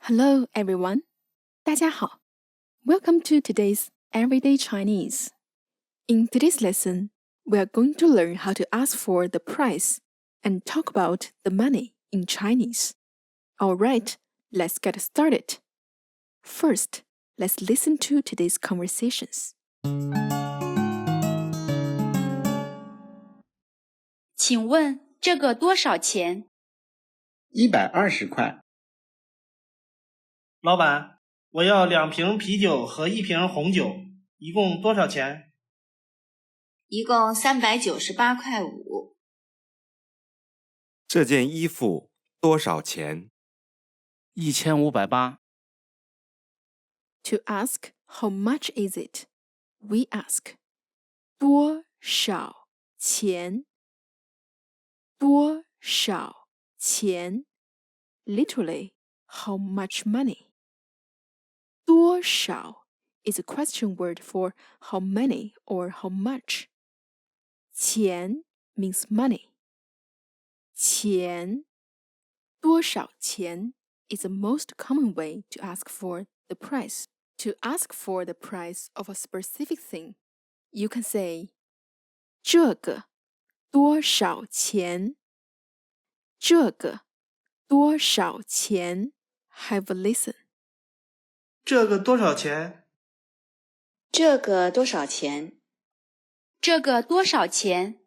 Hello, everyone. 大家好. Welcome to today's Everyday Chinese. In today's lesson, we are going to learn how to ask for the price and talk about the money in Chinese. All right, let's get started. First, let's listen to today's conversations. 请问这个多少钱120块。老板，我要2瓶啤酒和1瓶红酒，一共多少钱？一共398块5。这件衣服多少钱1580。To ask how much is it, we ask 多少钱多少钱 Literally, how much money? 多少 is a question word for how many or how much. 钱 means money. 钱多少钱 is the most common way to ask for the price. To ask for the price of a specific thing, you can say 这个多少钱这个多少钱 Have a listen. 这个多少钱？这个多少钱？这个多少钱？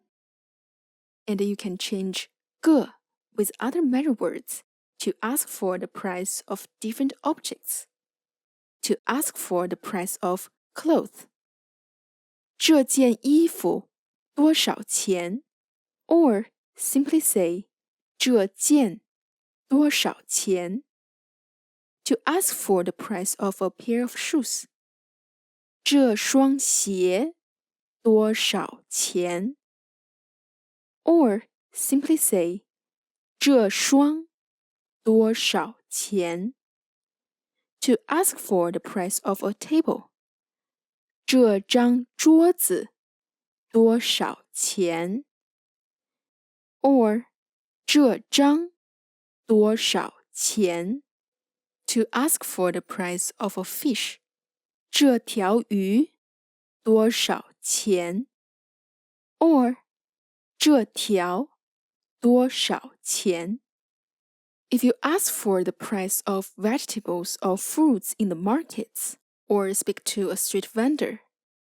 And you can change 个 with other measure words to ask for the price of different objects. To ask for the price of clothes. 这件衣服多少钱 Or simply say 这件多少钱 To ask for the price of a pair of shoes. 这双鞋多少钱 Or simply say 这双多少钱 To ask for the price of a table. 这张桌子多少钱 Or 这张多少钱 To ask for the price of a fish. 这条鱼多少钱 Or 这条多少钱 If you ask for the price of vegetables or fruits in the markets or speak to a street vendor,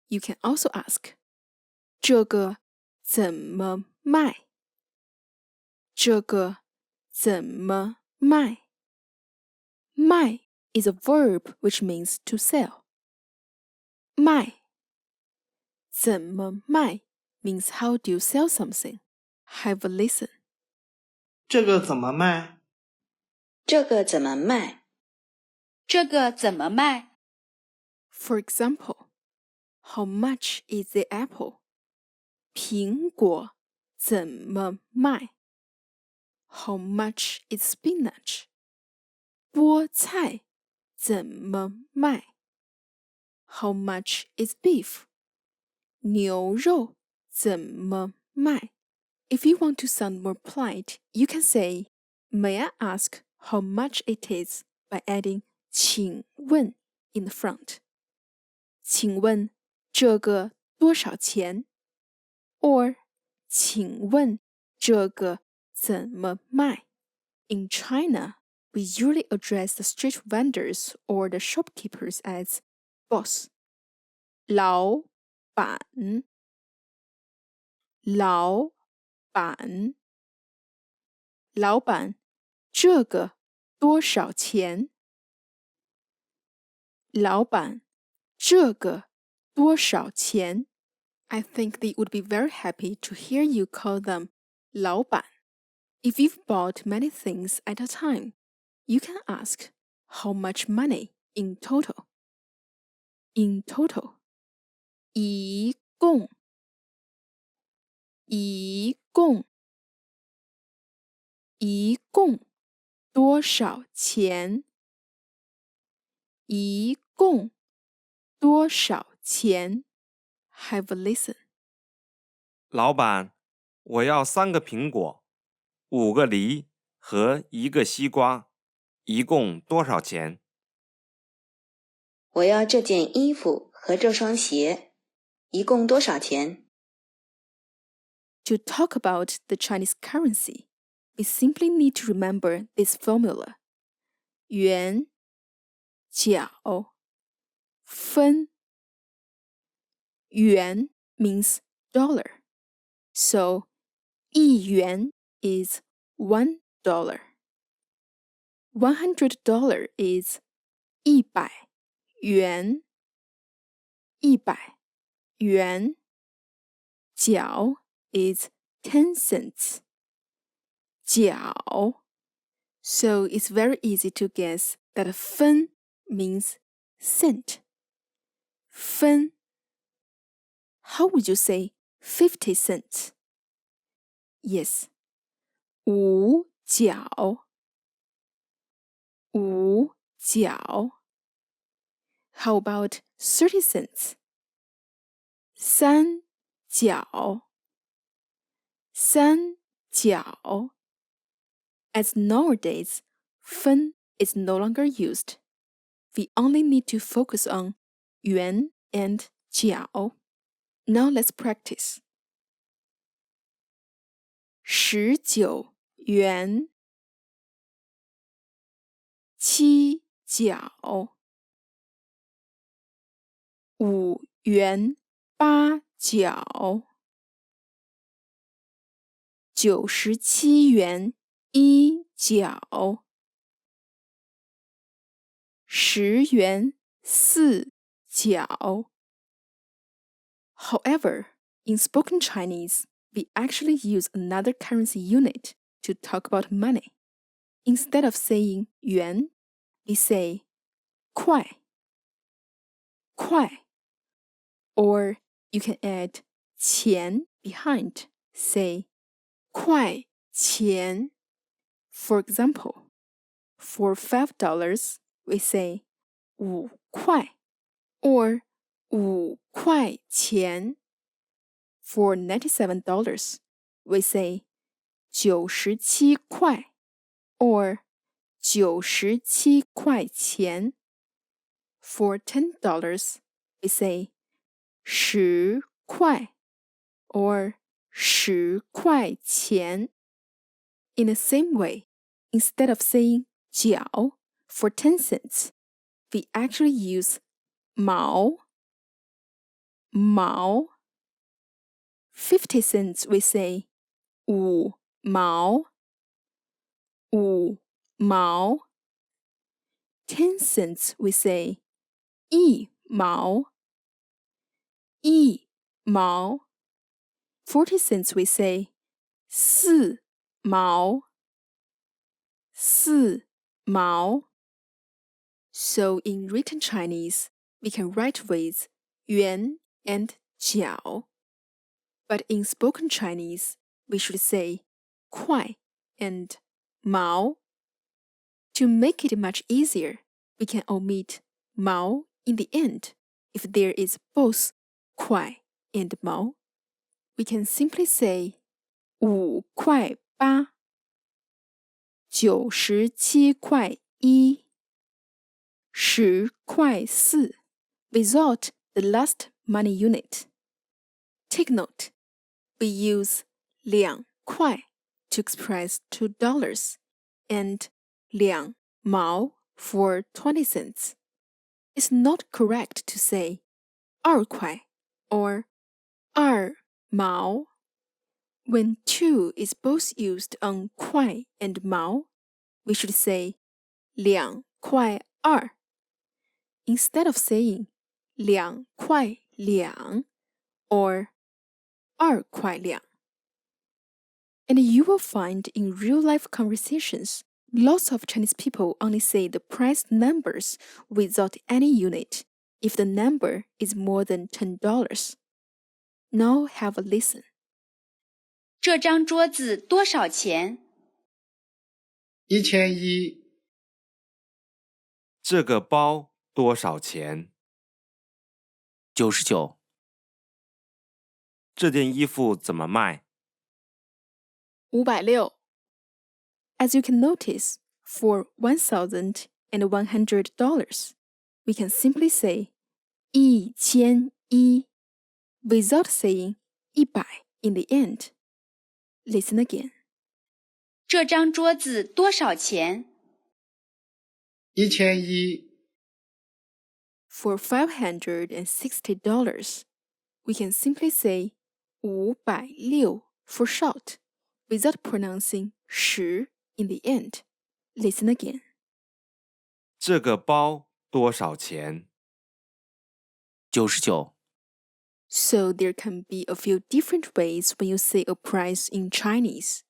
you can also ask 这个怎么卖这个怎么卖卖 is a verb which means to sell. 卖怎么卖 means how do you sell something. Have a listen. 这个怎么卖？这个怎么卖？这个怎么卖？ For example, how much is the apple? 苹果怎么卖 How much is spinach? 菠菜怎么卖 How much is beef? 牛肉怎么卖 If you want to sound more polite, you can say, May I ask how much it is by adding 请问 in the front. 请问这个多少钱 Or 请问这个怎么卖 In China, we usually address the street vendors or the shopkeepers as boss. 老板老板老板这个多少钱老板这个多少钱 I think they would be very happy to hear you call them 老板 If you've bought many things at a time, you can ask how much money in total. In total. 一共一共一共多少钱一共多少钱 Have a listen. 老板，我要3个苹果，5个梨和1个西瓜，一共多少钱？我要这件衣服和这双鞋，一共多少钱？ To talk about the Chinese currency, we simply need to remember this formula. 元、角、分。元 means dollar, so 一元 is $1. $100 is 100元。100元。角 is 10 cents. 角. So it's very easy to guess that 分 means cent. 分. How would you say 50 cents? Yes. 五角。五角。How about 30 cents? 三角。三角。As nowadays, 分 is no longer used. We only need to focus on 元 and 角. Now let's practice. 19元。七角。5元8角。97元1角。10元4角。However, in spoken Chinese, we actually use another currency unit to talk about money. Instead of saying yuan, we say 块. 块. Or you can add 钱 behind, say 块钱. For example, for $5, we say 5块 or 5块钱. For $97, we say 97块 or 97块钱. For $10, we say 10块 or 10块钱. In the same way, instead of saying 角 for 10 cents, we actually use 毛. 毛. 50 cents, we say 五毛. 五毛. 10 cents, we say 一毛. 一毛. 40 cents, we say 四毛. 四毛. So in written Chinese, we can write with 元 and 角. But in spoken Chinese, we should say 块 and 毛. To make it much easier, we can omit 毛 in the end if there is both 块 and 毛. We can simply say 5块8 97块1 10块4 without the last money unit. Take note, we use 2块 to express $2 and 2毛 for 20 cents. It's not correct to say 2块 or 2毛. When 2 is both used on 块 and 毛, we should say 2块2 instead of saying 2块2 or 2块2. And you will find in real-life conversations, lots of Chinese people only say the price numbers without any unit if the number is more than $10. Now have a listen. 这张桌子多少钱？ 1100。这个包多少钱？ 99。这件衣服怎么卖？ 560. As you can notice, for $1,100, we can simply say 1,100 without saying 100 in the end. Listen again. 这张桌子多少钱1100 For $560, we can simply say 560 for short, without pronouncing 10 in the end. Listen again. 这个包多少钱？ 99 So there can be a few different ways when you say a price in Chinese.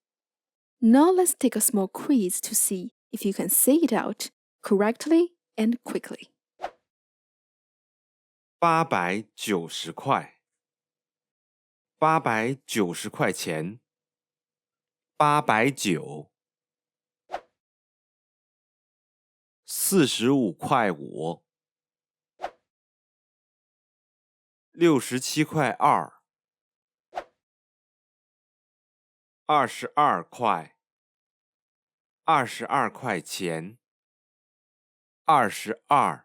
Now let's take a small quiz to see if you can say it out correctly and quickly. 890块，890块钱，890 45块5 67块2 22块22块钱22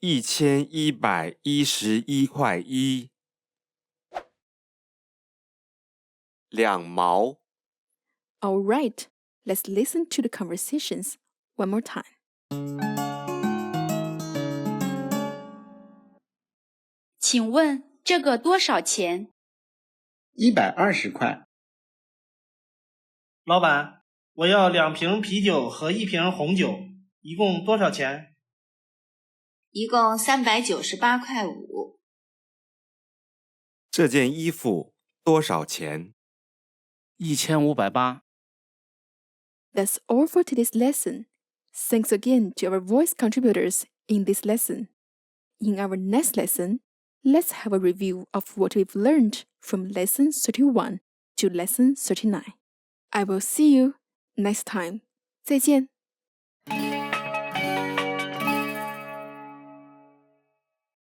1111块1 2毛 All right, let's listen to the conversations one more time. 请问这个多少钱120块，老板，我要2瓶啤酒和1瓶红酒，一共多少钱？一共398块5。这件衣服多少钱？ 1580 That's all for today's lesson. Thanks again to our voice contributors in this lesson. In our next lesson, let's have a review of what we've learned from lesson 31 to lesson 39. I will see you next time. 再见。